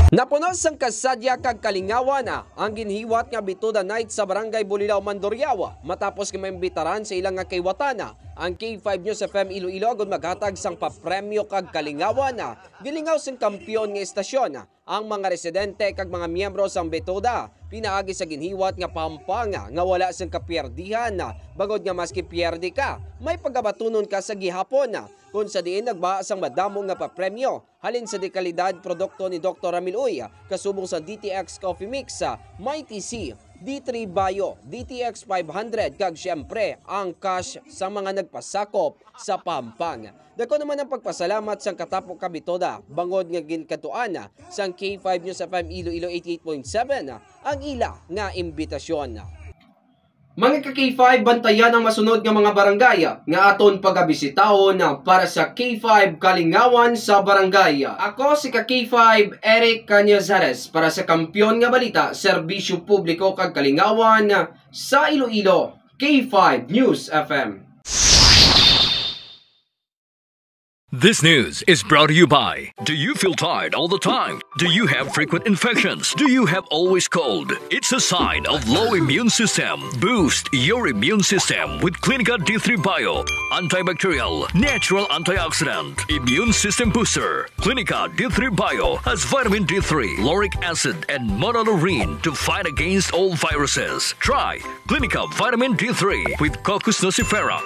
Napuno sang kasadya kag kalingawan ang ginhiwat nga Bituda Night sa Barangay Bulilao, Mandurriawa matapos maimbitaran sa ilang nga kaywatan ang K5 News FM Iloilo agud maghatag sang papremyo kag kalingawan. Gilingaw sang kampiyon nga estasyon ang mga residente kag mga miyembro sang Bituda pinaagi sa ginhiwat nga pampanga nga wala sang kapierdihan bagod nga maski pierdi ka may pagabatunon ka sa gihapon kung sa diin nagba sang madamo nga papremyo halin sa dekalidad produkto ni Dr. Ramil Uy kasubong sa DTX Coffee Mix, Mighty C, D3 Bio, DTX 500 kag syempre ang cash sa mga nagpasakop sa Pampang. Dako naman ang pagpasalamat sang katapok ka Bituda bangod nga ginkatuan sang K5 News FM Iloilo 88.7 ang ila nga imbitasyon. Mga ka-K5, bantayan ang masunod nga mga barangay nga aton pagabisitahon para sa K5 Kalingawan sa barangay. Ako si ka-K5 Eric Cañazares para sa Kampiyon nga Balita, Serbisyo Publiko kag Kalingawan sa Iloilo, K5 News FM. This news is brought to you by, do you feel tired all the time? Do you have frequent infections? Do you have always cold? It's a sign of low immune system. Boost your immune system with Clinica D3 Bio, antibacterial, natural antioxidant, immune system booster. Clinica D3 Bio has vitamin D3, lauric acid, and monolurine to fight against all viruses. Try Clinica Vitamin D3 with Coccus nocifera.